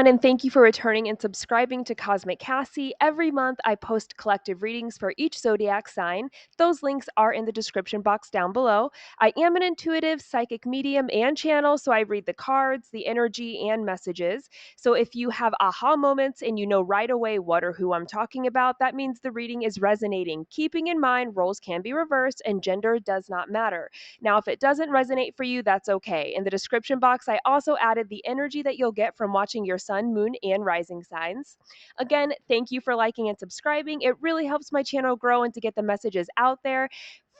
everyone, and thank you for returning and subscribing to Cosmic Cassie. Every month, I post collective readings for each zodiac sign. Those links are in the description box down below. I am an intuitive, psychic medium and channel, so I read the cards, the energy, and messages. So if you have aha moments and you know right away what or who I'm talking about, that means the reading is resonating. Keeping in mind, roles can be reversed and gender does not matter. Now, if it doesn't resonate for you, that's okay. In the description box, I also added the energy that you'll get from watching your sun, moon, and rising signs. Again, thank you for liking and subscribing. It really helps my channel grow and to get the messages out there.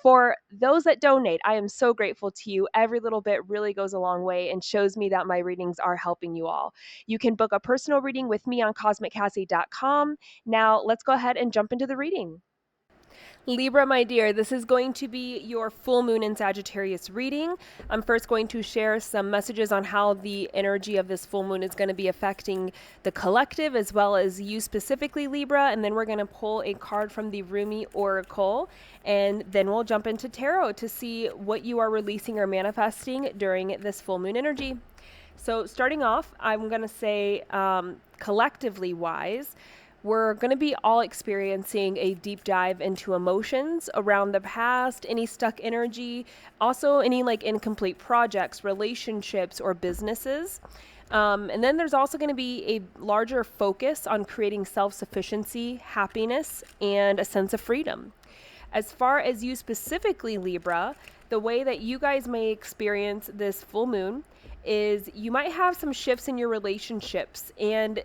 For those that donate, I am so grateful to you. Every little bit really goes a long way and shows me that my readings are helping you all. You can book a personal reading with me on cosmiccassie.com. Now, let's go ahead and jump into the reading. Libra, my dear, this is going to be your full moon in Sagittarius reading. I'm first going to share some messages on how the energy of this full moon is going to be affecting the collective as well as you specifically, Libra, and then we're going to pull a card from the Rumi Oracle, and then we'll jump into tarot to see what you are releasing or manifesting during this full moon energy. So starting off, I'm going to say collectively wise, we're going to be all experiencing a deep dive into emotions around the past, any stuck energy, also any like incomplete projects, relationships, or businesses. And then there's also going to be a larger focus on creating self-sufficiency, happiness, and a sense of freedom. As far as you specifically, Libra, the way that you guys may experience this full moon is you might have some shifts in your relationships and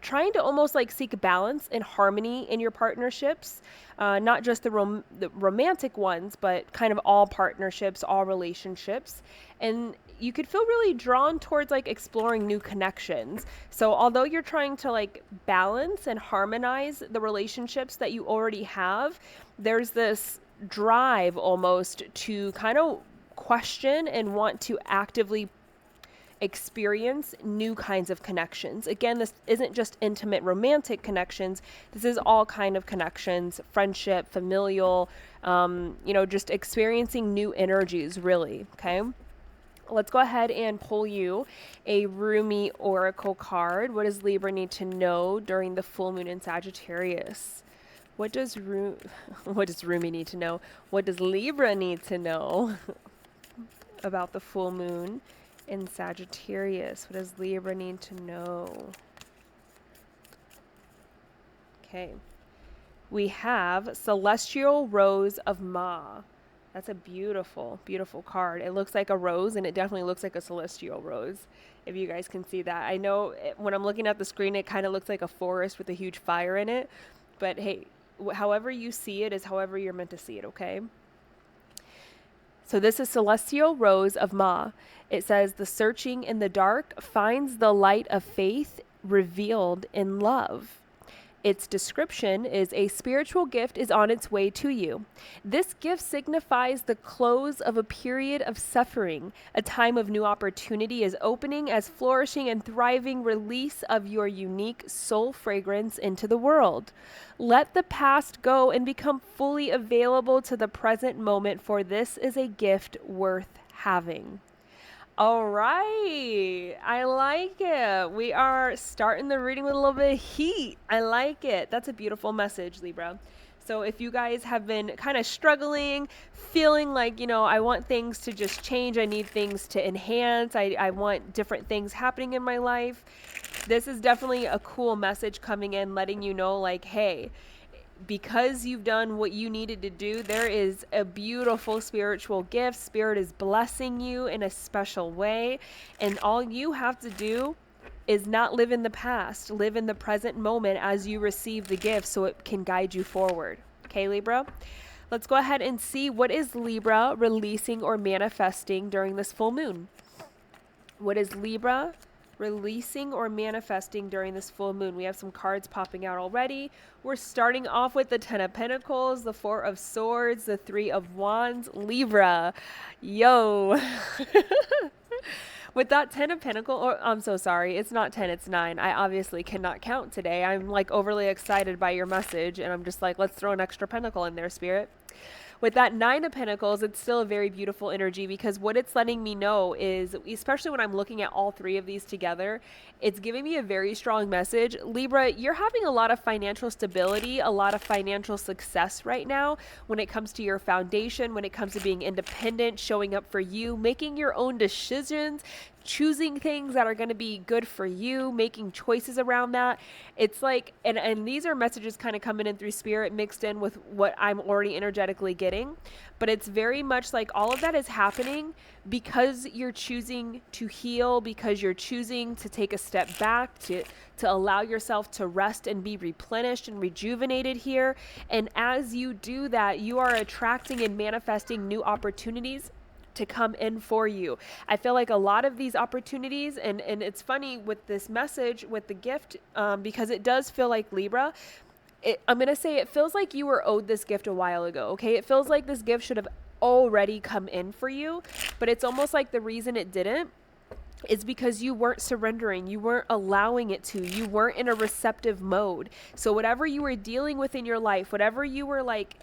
trying to almost like seek balance and harmony in your partnerships, not just the romantic ones, but kind of all partnerships, all relationships. And you could feel really drawn towards like exploring new connections. So although you're trying to like balance and harmonize the relationships that you already have, there's this drive almost to kind of question and want to actively experience new kinds of connections. Again, this isn't just intimate romantic connections. This is all kind of connections, friendship, familial, just experiencing new energies, really. Okay. Let's go ahead and pull you a Rumi Oracle card. What does Libra need to know during the full moon in Sagittarius? What does Rumi need to know? What does Libra need to know about the full moon in Sagittarius? What does Libra need to know? Okay. We have Celestial Rose of Ma. That's a beautiful, beautiful card. It looks like a rose, and it definitely looks like a celestial rose, if you guys can see that. I know when I'm looking at the screen, it kind of looks like a forest with a huge fire in it. But hey, however you see it is however you're meant to see it, okay? So this is Celestial Rose of Ma. It says, the searching in the dark finds the light of faith revealed in love. Its description is a spiritual gift is on its way to you. This gift signifies the close of a period of suffering. A time of new opportunity is opening as flourishing and thriving release of your unique soul fragrance into the world. Let the past go and become fully available to the present moment, for this is a gift worth having. All right. I like it. We are starting the reading with a little bit of heat. I like it. That's a beautiful message, Libra. So if you guys have been kind of struggling, feeling like, I want things to just change, I need things to enhance, I want different things happening in my life, this is definitely a cool message coming in, letting you know, like, hey, because you've done what you needed to do, there is a beautiful spiritual gift. Spirit is blessing you in a special way. And all you have to do is not live in the past. Live in the present moment as you receive the gift so it can guide you forward. Okay, Libra? Let's go ahead and see what is Libra releasing or manifesting during this full moon. What is Libra releasing or manifesting during this full moon? We have some cards popping out already. We're starting off with the 10 of Pentacles, the 4 of Swords, the 3 of Wands. Libra, yo. With that 10 of Pentacles, I'm so sorry, it's not 10, it's 9. I obviously cannot count today. I'm like overly excited by your message, and I'm just like, let's throw an extra pentacle in there, Spirit. with that Nine of Pentacles, it's still a very beautiful energy, because what it's letting me know is, especially when I'm looking at all three of these together, it's giving me a very strong message. Libra, you're having a lot of financial stability, a lot of financial success right now when it comes to your foundation, when it comes to being independent, showing up for you, making your own decisions, choosing things that are going to be good for you, making choices around that. It's like, and these are messages kind of coming in through spirit mixed in with what I'm already energetically getting, but it's very much like all of that is happening because you're choosing to heal, because you're choosing to take a step back, to allow yourself to rest and be replenished and rejuvenated here. And as you do that, you are attracting and manifesting new opportunities to come in for you. I feel like a lot of these opportunities, and it's funny with this message, with the gift, because it does feel like, Libra, I'm going to say it feels like you were owed this gift a while ago, okay? It feels like this gift should have already come in for you, but it's almost like the reason it didn't is because you weren't surrendering, you weren't allowing it to, you weren't in a receptive mode. So whatever you were dealing with in your life, whatever you were like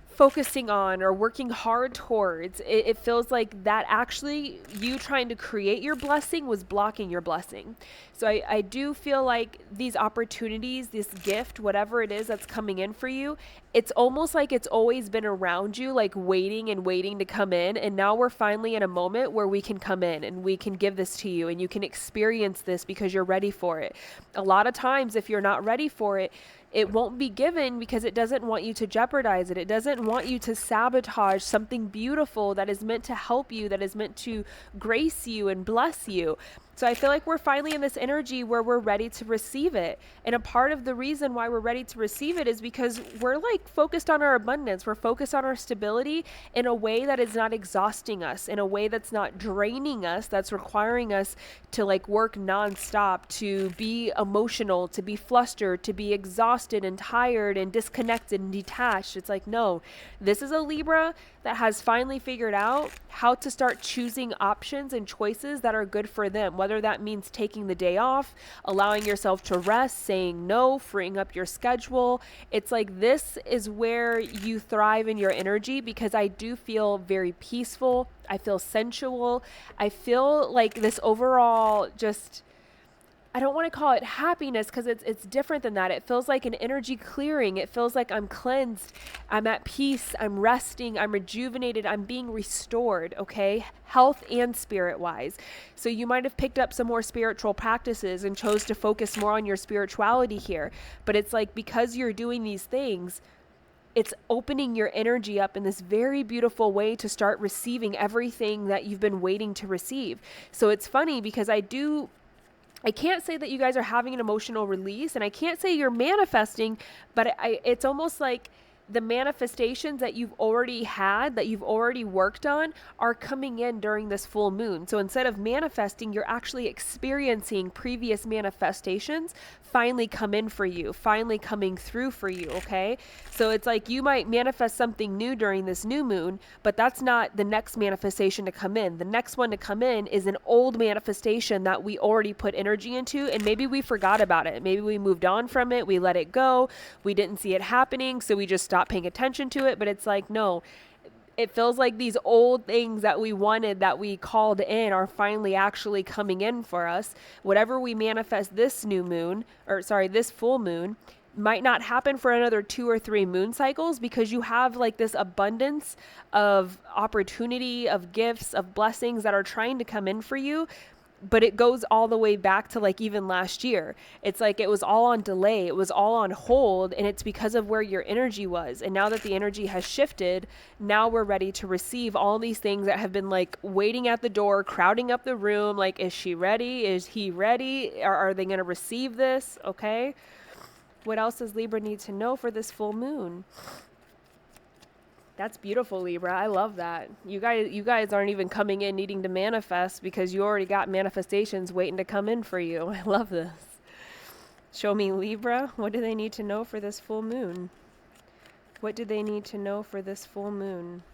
focusing on or working hard towards, it feels like that actually you trying to create your blessing was blocking your blessing. So I do feel like these opportunities, this gift, whatever it is that's coming in for you, it's almost like it's always been around you, like waiting and waiting to come in. And now we're finally in a moment where we can come in and we can give this to you and you can experience this because you're ready for it. A lot of times, if you're not ready for it, it won't be given because it doesn't want you to jeopardize it. It doesn't want you to sabotage something beautiful that is meant to help you, that is meant to grace you and bless you. So I feel like we're finally in this energy where we're ready to receive it. And a part of the reason why we're ready to receive it is because we're like focused on our abundance. We're focused on our stability in a way that is not exhausting us, in a way that's not draining us, that's requiring us to like work nonstop, to be emotional, to be flustered, to be exhausted and tired and disconnected and detached. It's like, no, this is a Libra that has finally figured out how to start choosing options and choices that are good for them, whether that means taking the day off, allowing yourself to rest, saying no, freeing up your schedule. It's like this is where you thrive in your energy, because I do feel very peaceful. I feel sensual. I feel like this overall just, I don't want to call it happiness because it's different than that. It feels like an energy clearing. It feels like I'm cleansed. I'm at peace. I'm resting. I'm rejuvenated. I'm being restored, okay? Health and spirit wise. So you might have picked up some more spiritual practices and chose to focus more on your spirituality here. But it's like, because you're doing these things, it's opening your energy up in this very beautiful way to start receiving everything that you've been waiting to receive. So it's funny because I can't say that you guys are having an emotional release, and I can't say you're manifesting, but it's almost like the manifestations that you've already had, that you've already worked on, are coming in during this full moon. So instead of manifesting, you're actually experiencing previous manifestations finally come in for you, finally coming through for you, okay? So it's like you might manifest something new during this new moon, but that's not the next manifestation to come in. The next one to come in is an old manifestation that we already put energy into, and maybe we forgot about it. Maybe we moved on from it, we let it go, we didn't see it happening, so we just stopped paying attention to it. But it's like, no, it feels like these old things that we wanted, that we called in, are finally actually coming in for us. Whatever we manifest this this full moon might not happen for another 2 or 3 moon cycles, because you have like this abundance of opportunity, of gifts, of blessings that are trying to come in for you. But it goes all the way back to like even last year. It's like it was all on delay. It was all on hold. And it's because of where your energy was. And now that the energy has shifted, now we're ready to receive all these things that have been like waiting at the door, crowding up the room. Like, is she ready? Is he ready? Are they going to receive this? Okay. What else does Libra need to know for this full moon? That's beautiful, Libra. I love that. You guys aren't even coming in needing to manifest, because you already got manifestations waiting to come in for you. I love this. Show me, Libra. What do they need to know for this full moon? What do they need to know for this full moon?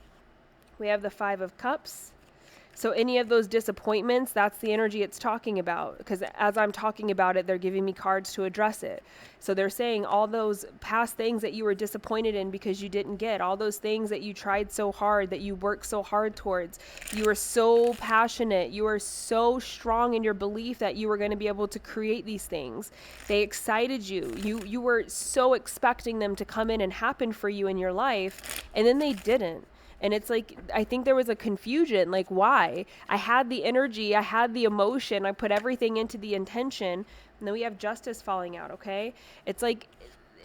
We have the 5 of Cups. So any of those disappointments, that's the energy it's talking about. Because as I'm talking about it, they're giving me cards to address it. So they're saying all those past things that you were disappointed in because you didn't get, all those things that you tried so hard, that you worked so hard towards. You were so passionate. You were so strong in your belief that you were going to be able to create these things. They excited you. You were so expecting them to come in and happen for you in your life, and then they didn't. And it's like, I think there was a confusion, like, why? I had the energy, I had the emotion, I put everything into the intention, and then we have justice falling out, okay? It's like,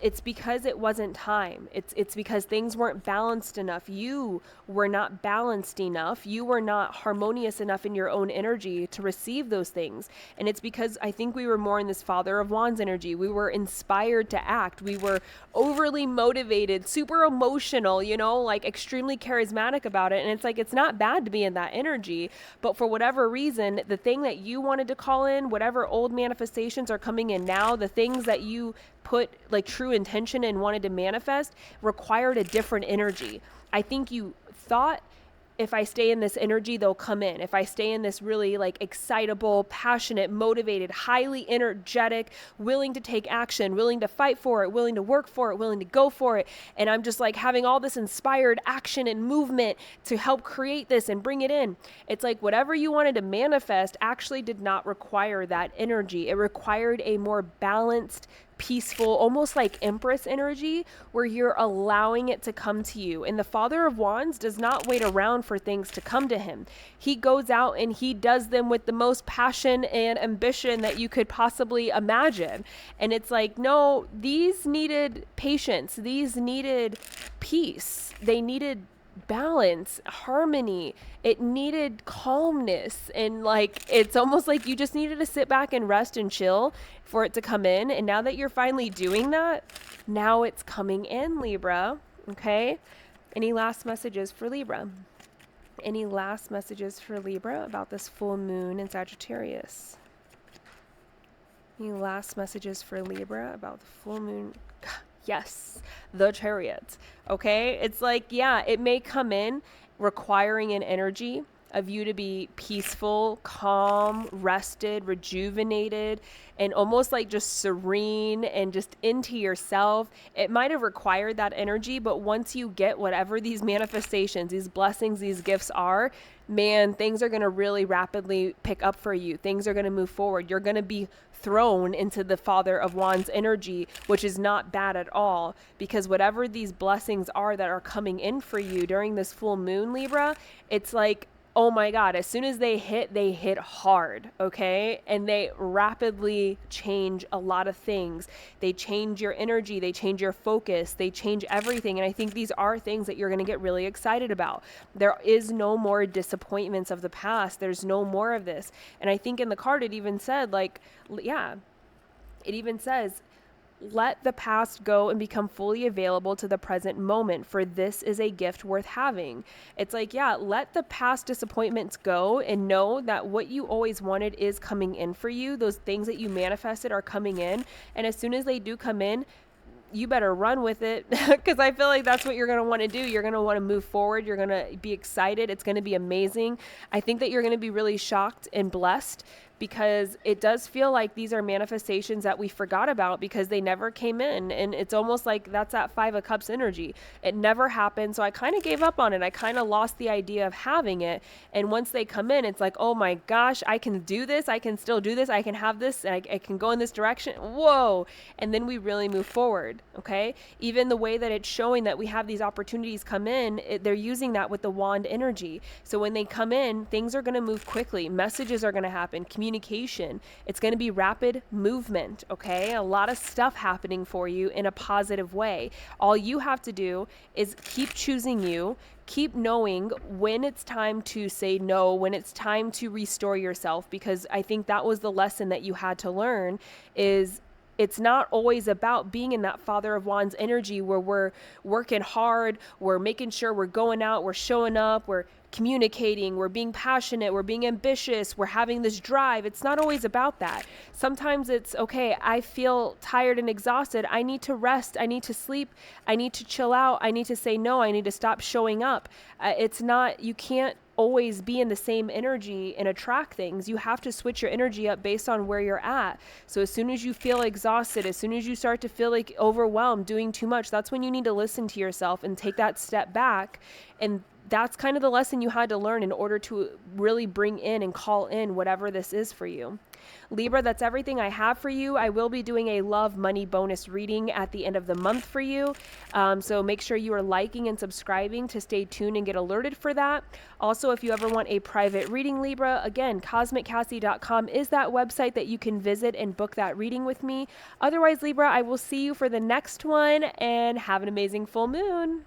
it's because it wasn't time. It's because things weren't balanced enough. You were not balanced enough. You were not harmonious enough in your own energy to receive those things. And it's because I think we were more in this Father of Wands energy. We were inspired to act. We were overly motivated, super emotional, you know, like extremely charismatic about it. And it's like, it's not bad to be in that energy, but for whatever reason, the thing that you wanted to call in, whatever old manifestations are coming in now, the things that you put like true intention and wanted to manifest required a different energy. I think you thought, if I stay in this energy, they'll come in. If I stay in this really like excitable, passionate, motivated, highly energetic, willing to take action, willing to fight for it, willing to work for it, willing to go for it. And I'm just like having all this inspired action and movement to help create this and bring it in. It's like whatever you wanted to manifest actually did not require that energy. It required a more balanced, peaceful, almost like Empress energy, where you're allowing it to come to you. And the Father of Wands does not wait around for things to come to him. He goes out and he does them with the most passion and ambition that you could possibly imagine. And it's like, no, these needed patience. These needed peace. They needed balance, harmony. It needed calmness. And like, it's almost like you just needed to sit back and rest and chill for it to come in. And now that you're finally doing that, now it's coming in, Libra. Okay. Any last messages for Libra? Any last messages for Libra about this full moon in Sagittarius? Any last messages for Libra about the full moon? Yes, the Chariot. Okay, it's like, yeah, it may come in requiring an energy of you to be peaceful, calm, rested, rejuvenated, and almost like just serene and just into yourself. It might have required that energy, but once you get whatever these manifestations, these blessings, these gifts are, man, things are going to really rapidly pick up for you. Things are going to move forward. You're going to be thrown into the Father of Wands energy, which is not bad at all, because whatever these blessings are that are coming in for you during this full moon, Libra, it's like, oh my God, as soon as they hit hard, okay? And they rapidly change a lot of things. They change your energy, they change your focus, they change everything. And I think these are things that you're going to get really excited about. There is no more disappointments of the past. There's no more of this. And I think in the card, it even said, like, yeah, it even says, let the past go and become fully available to the present moment, for this is a gift worth having. It's like, yeah, let the past disappointments go and know that what you always wanted is coming in for you. Those things that you manifested are coming in. And as soon as they do come in, you better run with it, because I feel like that's what you're going to want to do. You're going to want to move forward. You're going to be excited. It's going to be amazing. I think that you're going to be really shocked and blessed, because it does feel like these are manifestations that we forgot about because they never came in. And it's almost like that's that 5 of Cups energy. It never happened. So I kind of gave up on it. I kind of lost the idea of having it. And once they come in, it's like, oh my gosh, I can do this. I can still do this. I can have this. And I can go in this direction. Whoa. And then we really move forward. Okay. Even the way that it's showing that we have these opportunities come in, they're using that with the wand energy. So when they come in, things are going to move quickly. Messages are going to happen. Communication. It's going to be rapid movement. Okay. A lot of stuff happening for you in a positive way. All you have to do is keep choosing you. Keep knowing when it's time to say no, when it's time to restore yourself, because I think that was the lesson that you had to learn, is it's not always about being in that Father of Wands energy where we're working hard, we're making sure we're going out, we're showing up, we're communicating, we're being passionate, we're being ambitious, we're having this drive. It's not always about that. Sometimes it's, okay, I feel tired and exhausted. I need to rest. I need to sleep. I need to chill out. I need to say no. I need to stop showing up. It's not, you can't always be in the same energy and attract things. You have to switch your energy up based on where you're at. So as soon as you feel exhausted, as soon as you start to feel like overwhelmed, doing too much, that's when you need to listen to yourself and take that step back. And that's kind of the lesson you had to learn in order to really bring in and call in whatever this is for you. Libra, that's everything I have for you. I will be doing a love money bonus reading at the end of the month for you. So make sure you are liking and subscribing to stay tuned and get alerted for that. Also, if you ever want a private reading, Libra, again, cosmiccassie.com is that website that you can visit and book that reading with me. Otherwise, Libra, I will see you for the next one, and have an amazing full moon.